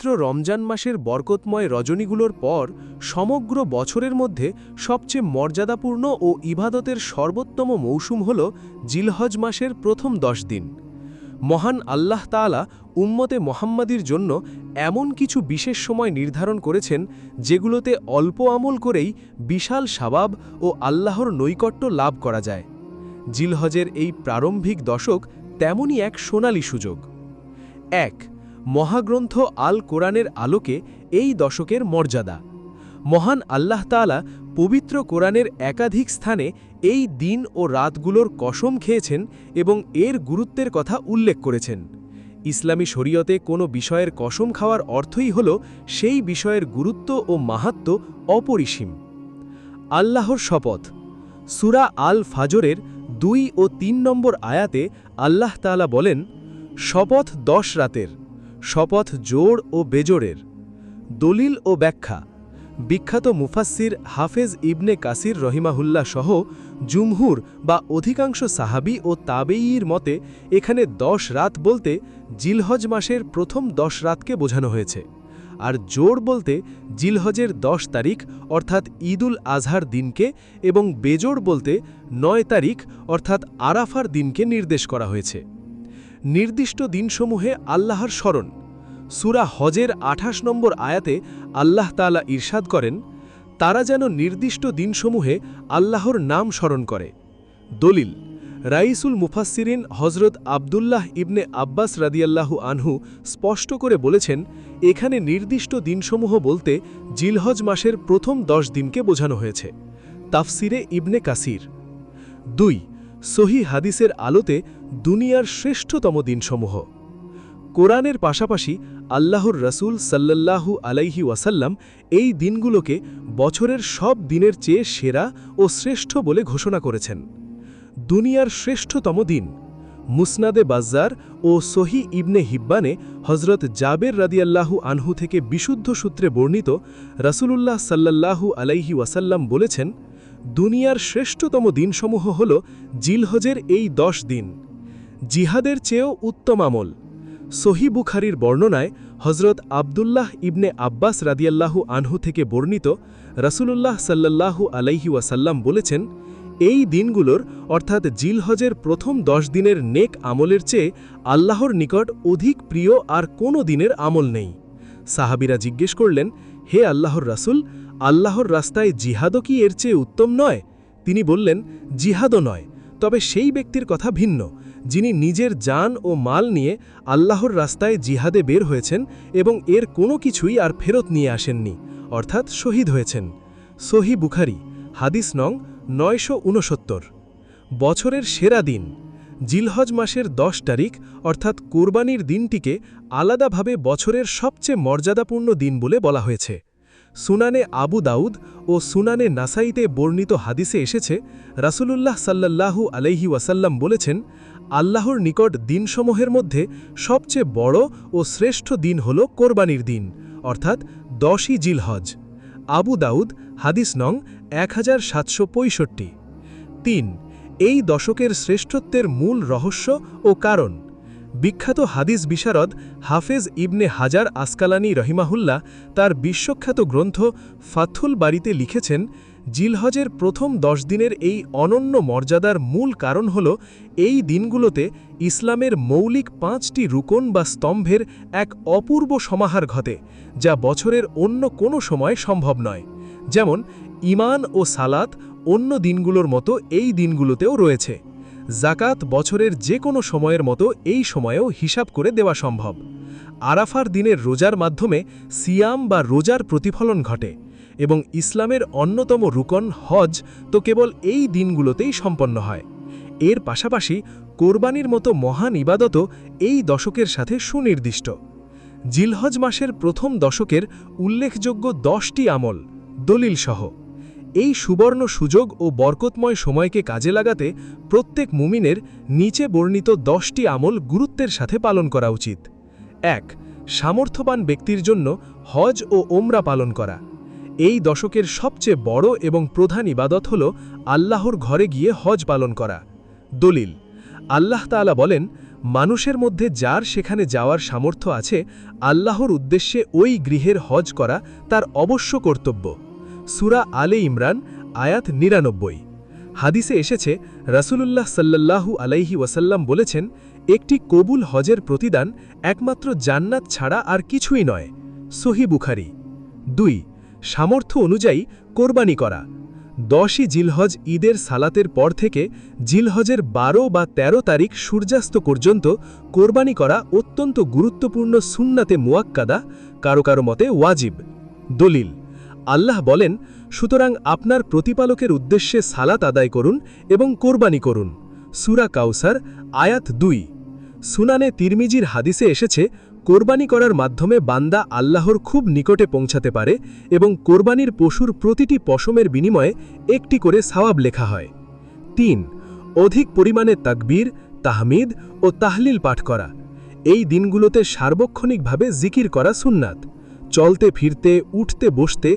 পবিত্র রমজান মাসের বরকতময় রজনীগুলোর পর সমগ্র বছরের মধ্যে সবচেয়ে মর্যাদাপূর্ণ ও ইবাদতের সর্বোত্তম মৌসুম হল জিলহজ মাসের প্রথম 10 দিন। মহান আল্লাহ তাআলা উম্মতে মুহাম্মাদির জন্য এমন কিছু বিশেষ সময় নির্ধারণ করেছেন যেগুলোতে অল্প আমল করেই বিশাল সওয়াব ও আল্লাহর নৈকট্য লাভ করা যায়। জিলহজের এই প্রারম্ভিক দশক তেমনই এক সোনালী সুযোগ। 1. মহাগ্রন্থ আল কোরআনের আলোকে এই দশকের মর্যাদা। মহান আল্লাহ তাআলা পবিত্র কোরআনের একাধিক স্থানে এই দিন ও রাতগুলোর কসম খেয়েছেন এবং এর গুরুত্বের কথা উল্লেখ করেছেন। ইসলামী শরীয়তে কোনো বিষয়ের কসম খাওয়ার অর্থই হল সেই বিষয়ের গুরুত্ব ও মাহাত্ম্য অপরিসীম। আল্লাহর শপথ। সূরা আল ফাজরের 2 ও 3 নম্বর আয়াতে আল্লাহ তাআলা বলেন, শপথ 10 রাতের, শপথ জোড় ও বেজোড়ের। দলিল ও ব্যাখ্যা। বিখ্যাত মুফাসসির হাফেজ ইবনে কাসির রহিমাহুল্লাহ সহ জুমহুর বা অধিকাংশ সাহাবী ও তাবেয়ীর মতে এখানে 10 রাত বলতে জিলহজ মাসের প্রথম 10 রাতকে বোঝানো হয়েছে, আর জোড় বলতে জিলহজের 10 তারিখ অর্থাৎ ঈদুল আজহার দিনকে এবং বেজোড় বলতে 9 তারিখ অর্থাৎ আরাফার দিনকে নির্দেশ করা হয়েছে। নির্দিষ্ট দিনসমূহে আল্লাহর স্মরণ। সূরা হজের 28 নম্বর আয়াতে আল্লাহ তাআলা ইরশাদ করেন, তারা যেন নির্দিষ্ট দিনসমূহে আল্লাহর নাম স্মরণ করে। দলিল। রাইসুল মুফাসসিরিন হজরত আবদুল্লাহ ইবনে আব্বাস রাদিয়াল্লাহু আনহু স্পষ্ট করে বলেছেন, এখানে নির্দিষ্ট দিনসমূহ বলতে জিলহজ মাসের প্রথম 10 দিনকে বোঝানো হয়েছে। তাফসিরে ইবনে কাসির। 2. সহিহ হাদিসের আলোতে দুনিয়ার শ্রেষ্ঠতম দিনসমূহ। কোরআনের পাশাপাশি আল্লাহর রাসূল সাল্লাল্লাহু আলাইহি ওয়াসাল্লাম এই দিনগুলোকে বছরের সব দিনের চেয়ে সেরা ও শ্রেষ্ঠ বলে ঘোষণা করেছেন। দুনিয়ার শ্রেষ্ঠতম দিন। মুসনাদে বাজ্জার ও সহি ইবনে হিব্বানে হজরত জাবের রাদিয়াল্লাহু আনহু থেকে বিশুদ্ধ সূত্রে বর্ণিত রাসূলুল্লাহ সাল্লাল্লাহু আলাইহি ওয়াসাল্লাম বলেছেন, দুনিয়ার শ্রেষ্ঠতম দিনসমূহ হল জিলহজের এই 10 দিন। জিহাদের চেয়েও উত্তম আমল। সহি বুখারীর বর্ণনায় হজরত আবদুল্লাহ ইবনে আব্বাস রাদিয়াল্লাহু আনহু থেকে বর্ণিত রাসূলুল্লাহ সাল্লাল্লাহু আলাইহি ওয়াসাল্লাম বলেছেন, এই দিনগুলোর অর্থাৎ জিলহজের প্রথম 10 দিনের নেক আমলের চেয়ে আল্লাহর নিকট অধিক প্রিয় আর কোনো দিনের আমল নেই। সাহাবীরা জিজ্ঞেস করলেন, হে আল্লাহর রাসূল, আল্লাহর রাস্তায় জিহাদও কি এর চেয়ে উত্তম নয়? তিনি বললেন, জিহাদও নয়, তবে সেই ব্যক্তির কথা ভিন্ন, যিনি নিজের জান ও মাল নিয়ে আল্লাহর রাস্তায় জিহাদে বের হয়েছেন এবং এর কোনো কিছুই আর ফেরত নিয়ে আসেননি, অর্থাৎ শহীদ হয়েছেন। সহি বুখারী, হাদিস নং 969। বছরের সেরা দিন। জিলহজ মাসের 10 তারিখ অর্থাৎ কোরবানির দিনটিকে আলাদাভাবে বছরের সবচেয়ে মর্যাদাপূর্ণ দিন বলে বলা হয়েছে। সুনানে আবু দাউদ ও সুনানে নাসাইতে বর্ণিত হাদিসে এসেছে, রাসূলুল্লাহ সাল্লাল্লাহু আলাইহি ওয়াসাল্লাম বলেছেন, আল্লাহর নিকট দিনসমূহের মধ্যে সবচেয়ে বড় ও শ্রেষ্ঠ দিন হল কোরবানির দিন, অর্থাৎ 10ই জিলহজ। আবু দাউদ, হাদিস নং 1765। 3. এই দশকের শ্রেষ্ঠত্বের মূল রহস্য ও কারণ। বিখ্যাত হাদিস বিশারদ হাফেজ ইবনে হাজার আসকালানি রহিমাহুল্লাহ তার বিশ্বখ্যাত গ্রন্থ ফাথুল বারিতে লিখেছেন, জিলহজের প্রথম 10 দিনের এই অনন্য মর্যাদার মূল কারণ হল এই দিনগুলোতে ইসলামের মৌলিক 5টি রুকন বা স্তম্ভের এক অপূর্ব সমাহার ঘটে, যা বছরের অন্য কোনো সময় সম্ভব নয়। যেমন ঈমান ও সালাত অন্য দিনগুলোর মতো এই দিনগুলোতেও রয়েছে। জাকাত বছরের যে কোনো সময়ের মতো এই সময়েও হিসাব করে দেওয়া সম্ভব। আরাফার দিনের রোজার মাধ্যমে সিয়াম বা রোজার প্রতিফলন ঘটে এবং ইসলামের অন্যতম রুকন হজ তো কেবল এই দিনগুলোতেই সম্পন্ন হয়। এর পাশাপাশি কোরবানির মতো মহান ইবাদতও এই দশকের সাথে সুনির্দিষ্ট। জিলহজ মাসের প্রথম দশকের উল্লেখযোগ্য 10টি আমল, দলিল সহ। এই সুবর্ণ সুযোগ ও বরকতময় সময়কে কাজে লাগাতে প্রত্যেক মুমিনের নিচে বর্ণিত 10টি আমল গুরুত্বের সাথে পালন করা উচিত। 1. সামর্থ্যবান ব্যক্তির জন্য হজ ও ওমরা পালন করা। এই দশকের সবচেয়ে বড় এবং প্রধান ইবাদত হল আল্লাহর ঘরে গিয়ে হজ পালন করা। দলিল। আল্লাহ তাআলা বলেন, মানুষের মধ্যে যার সেখানে যাওয়ার সামর্থ্য আছে আল্লাহর উদ্দেশ্যে ওই গৃহের হজ করা তার অবশ্য কর্তব্য। সূরা আলে ইমরান আয়াত ৯৯। হাদিসে এসেছে রাসূলুল্লাহ সাল্লাল্লাহু আলাইহি ওয়াসাল্লাম বলেছেন, একটি কবুল হজের প্রতিদান একমাত্র জান্নাত ছাড়া আর কিছুই নয়। সহিহ বুখারী। ২ সামর্থ্য অনুযায়ী কোরবানি করা। ১০ই জিলহজ ঈদের সালাতের পর থেকে জিলহজের ১২ বা ১৩ তারিখ সূর্যাস্ত পর্যন্ত কোরবানি করা অত্যন্ত গুরুত্বপূর্ণ সুন্নাতে মুয়াক্কাদা, কারো কারো মতে ওয়াজিব। দলিল: আল্লাহ বলেন, সুতরাং আপনার প্রতিপালকের উদ্দেশ্যে সালাত আদায় করুন এবং কোরবানি করুন। সূরা কাউসার আয়াত ২। সুনানে তিরমিজির হাদিসে এসেছে, কোরবানি করার মাধ্যমে বান্দা আল্লাহর খুব নিকটে পৌঁছাতে পারে এবং কোরবানির পশুর প্রতিটি পশমের বিনিময়ে একটি করে সওয়াব লেখা হয়। ৩ অধিক পরিমাণে তাকবীর, তাহমিদ ও তাহলিল পাঠ করা। এই দিনগুলোতে সার্বক্ষণিকভাবে জিকির করা সুন্নাত। চলতে ফিরতে, উঠতে বসতে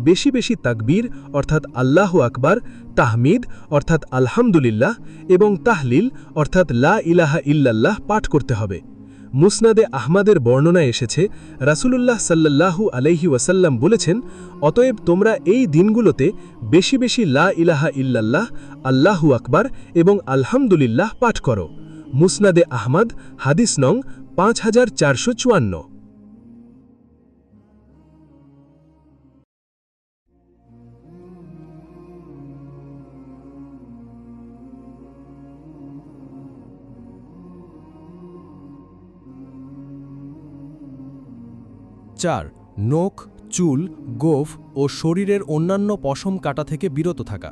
বেশি বেশি তাকবীর অর্থাৎ আল্লাহু আকবার, তাহমিদ অর্থাৎ আলহামদুলিল্লাহ এবং তাহলিল অর্থাৎ লা ইলাহা ইল্লাল্লাহ পাঠ করতে হবে। মুসনাদে আহমাদের বর্ণনায় এসেছে, রাসূলুল্লাহ সাল্লাল্লাহু আলাইহি ওয়াসাল্লাম বলেছেন, অতএব তোমরা এই দিনগুলোতে বেশি বেশি লা ইলাহা ইল্লাল্লাহ, আল্লাহু আকবার এবং আলহামদুলিল্লাহ পাঠ করো। মুসনাদে আহমদ হাদিস নং ৫৪৫৪। ৪ নখ, চুল, গোঁফ ও শরীরের অন্যান্য পশম কাটা থেকে বিরত থাকা।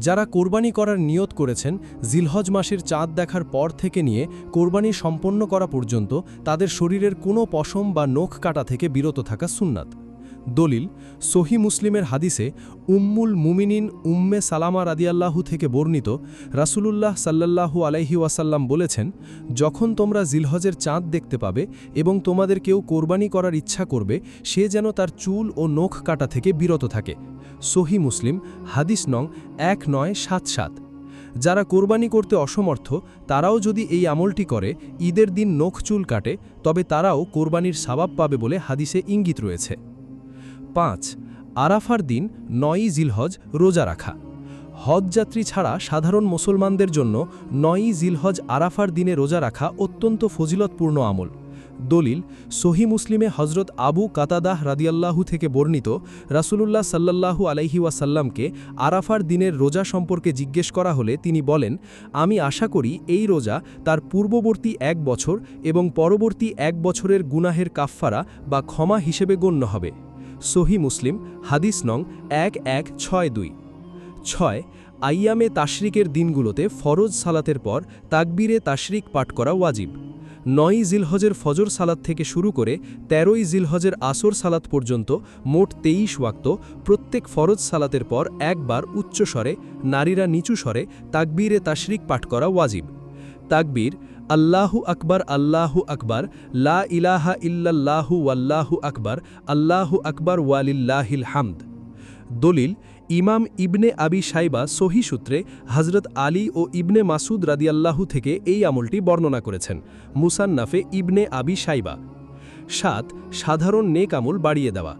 যারা কোরবানি করার নিয়ত করেছেন, জিলহজ মাসের চাঁদ দেখার পর থেকে নিয়ে কোরবানি সম্পন্ন করা পর্যন্ত তাদের শরীরের কোনো পশম বা নখ কাটা থেকে বিরত থাকা সুন্নাত। দলিল: সহিহ মুসলিমের হাদিসে উম্মুল মুমিনিন উম্মে সালামা রাদিয়াল্লাহু থেকে বর্ণিত, রাসূলুল্লাহ সাল্লাল্লাহু আলাইহি ওয়াসাল্লাম বলেছেন, যখন তোমরা জিলহজের চাঁদ দেখতে পাবে এবং তোমাদের কেউ কোরবানি করার ইচ্ছা করবে, সে যেন তার চুল ও নখ কাটা থেকে বিরত থাকে। সহিহ মুসলিম হাদিস নং 1977। যারা কোরবানি করতে অসমর্থ তারাও যদি এই আমলটি করে, ঈদের দিন নখ চুল কাটে, তবে তারাও কোরবানির সওয়াব পাবে বলে হাদিসে ইঙ্গিত রয়েছে। ৫ আরাফার দিন ৯ই জিলহজ রোজা রাখা। হজযাত্রী ছাড়া সাধারণ মুসলমানদের জন্য ৯ই জিলহজ আরাফার দিনে রোজা রাখা অত্যন্ত ফজিলতপূর্ণ আমল। দলিল: সহিহ মুসলিমে হজরত আবু কাতাদাহ রাদিয়াল্লাহু থেকে বর্ণিত, রাসূলুল্লাহ সাল্লাল্লাহু আলাইহি ওয়াসাল্লামকে আরাফার দিনের রোজা সম্পর্কে জিজ্ঞেস করা হলে তিনি বলেন, আমি আশা করি এই রোজা তার পূর্ববর্তী ১ বছর এবং পরবর্তী ১ বছরের গুনাহের কাফফারা বা ক্ষমা হিসেবে গণ্য হবে। সহিহ মুসলিম হাদিস নং 1162। ৬ আইয়ামে তাশরিকের দিনগুলোতে ফরজ সালাতের পর তাকবীরে তাশরিক পাঠ করা ওয়াজিব। ৯ই জিলহজের ফজর সালাত থেকে শুরু করে ১৩ই জিলহজের আসর সালাত পর্যন্ত মোট ২৩ ওয়াক্ত প্রত্যেক ফরজ সালাতের পর একবার উচ্চস্বরে, নারীরা নিচু স্বরে তাকবীরে তাশরিক পাঠ করা ওয়াজিব। তাকবীর: আল্লাহু আকবার, আল্লাহু আকবার, লা ইলাহা ইল্লাল্লাহু ওয়াল্লাহু আকবার, আল্লাহু আকবার ওয়ালিল্লাহিল হামদ। দলিল: ইমাম ইবনে আবি শাইবা সহিহ সূত্রে হযরত আলী ও ইবনে মাসুদ রাদিয়াল্লাহু থেকে এই আমলটি বর্ণনা করেছেন। মুসান্নাফে ইবনে আবি শাইবা। ৭ সাধারণ নেক আমল বাড়িয়ে দেওয়া।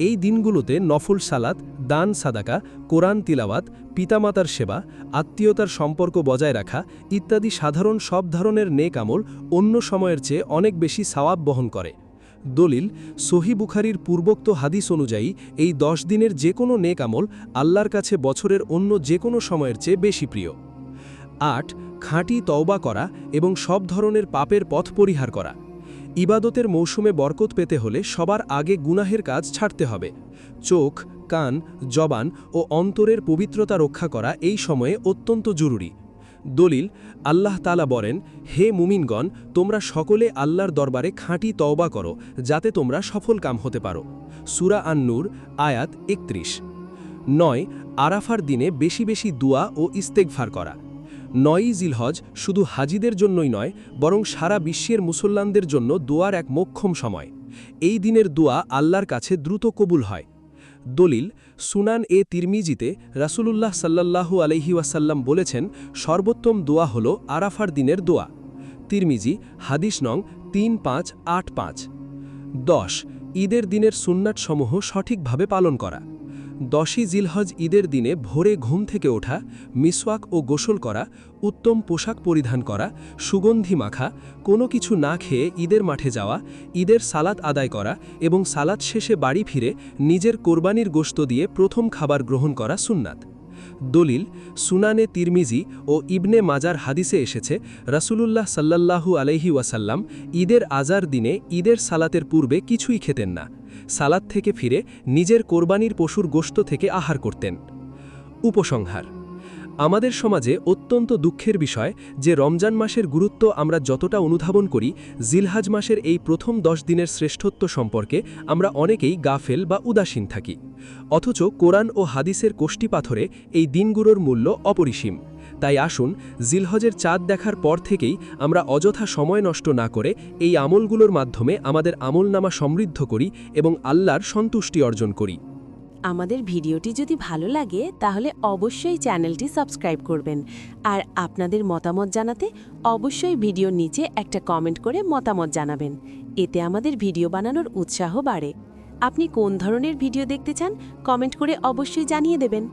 এই দিনগুলোতে নফল সালাত, দান সাদাকা, কোরআন তিলাওয়াত, পিতামাতার সেবা, আত্মীয়তার সম্পর্ক বজায় রাখা ইত্যাদি সাধারণ সব ধরনের নেক আমল অন্য সময়ের চেয়ে অনেক বেশি সওয়াব বহন করে। দলিল: সহিহ বুখারীর পূর্বোক্ত হাদিস অনুযায়ী এই ১০ দিনের যে কোনো নেক আমল আল্লাহর কাছে বছরের অন্য যে কোনো সময়ের চেয়ে বেশি প্রিয়। ৮ খাঁটি তওবা করা এবং সব ধরনের পাপের পথ পরিহার করা। ইবাদতের মৌসুমে বরকত পেতে হলে সবার আগে গুনাহের কাজ ছাড়তে হবে। চোখ, কান, জবান ও অন্তরের পবিত্রতা রক্ষা করা এই সময়ে অত্যন্ত জরুরি। দলিল: আল্লাহ তাআলা বলেন, হে মুমিনগণ, তোমরা সকলে আল্লাহর দরবারে খাঁটি তওবা করো যাতে তোমরা সফল কাম হতে পারো। সূরা আন-নূর আয়াত ৩১। ৯ আরাফার দিনে বেশি বেশি দুয়া ও ইস্তেগফার করা। ৯ই জিলহজ শুধু হাজিদের জন্যই নয়, বরং সারা বিশ্বের মুসলমানদের জন্য দোয়ার এক মোক্ষম সময়। এই দিনের দোয়া আল্লাহর কাছে দ্রুত কবুল হয়। দলিল: সুনান তিরমিজিতে রাসূলুল্লাহ সাল্লাল্লাহু আলাইহি ওয়াসাল্লাম বলেছেন, সর্বোত্তম দোয়া হল আরাফার দিনের দোয়া। তিরমিজি হাদিস নং 3585। 10 ঈদের দিনের সুন্নাতসমূহ সঠিকভাবে পালন করা। 10ই জিলহজ ঈদের দিনে ভোরে ঘুম থেকে ওঠা, মিসওয়াক ও গোসল করা, উত্তম পোশাক পরিধান করা, সুগন্ধি মাখা, কোনো কিছু না খেয়ে ঈদের মাঠে যাওয়া, ঈদের সালাত আদায় করা এবং সালাত শেষে বাড়ি ফিরে নিজের কোরবানির গোশত দিয়ে প্রথম খাবার গ্রহণ করা সুন্নাত। দলিল সুনানে তিরমিজি ও ইবনে মাজার হাদিসে এসেছে, রাসূলুল্লাহ সাল্লাল্লাহু আলাইহি ওয়াসাল্লাম ঈদের আজার দিনে ঈদের সালাতের পূর্বে কিছুই খেতেন না। সালাত থেকে ফিরে নিজের কোরবানির পশুর গোশত থেকে আহার করতেন। উপসংহার: আমাদের সমাজে অত্যন্ত দুঃখের বিষয় যে রমজান মাসের গুরুত্ব আমরা যতটা অনুধাবন করি, জিলহজ মাসের এই প্রথম 10 দিনের শ্রেষ্ঠত্ব সম্পর্কে আমরা অনেকেই গাফেল বা উদাসীন থাকি। অথচ কোরআন ও হাদিসের কোষ্ঠীপাথরে এই দিনগুলোর মূল্য অপরিসীম। তাই আসুন জিলহজের চাঁদ দেখার পর থেকেই আমরা অযথা সময় নষ্ট না করে এই আমলগুলোর মাধ্যমে আমাদের আমলনামা সমৃদ্ধ করি এবং আল্লাহর সন্তুষ্টি অর্জন করি। আমাদের ভিডিওটি যদি ভালো লাগে তাহলে অবশ্যই চ্যানেলটি সাবস্ক্রাইব করবেন, আর আপনাদের মতামত জানাতে অবশ্যই ভিডিওর নিচে একটা কমেন্ট করে মতামত জানাবেন। এতে আমাদের ভিডিও বানানোর উৎসাহ বাড়ে। আপনি কোন ধরনের ভিডিও দেখতে চান কমেন্ট করে অবশ্যই জানিয়ে দেবেন।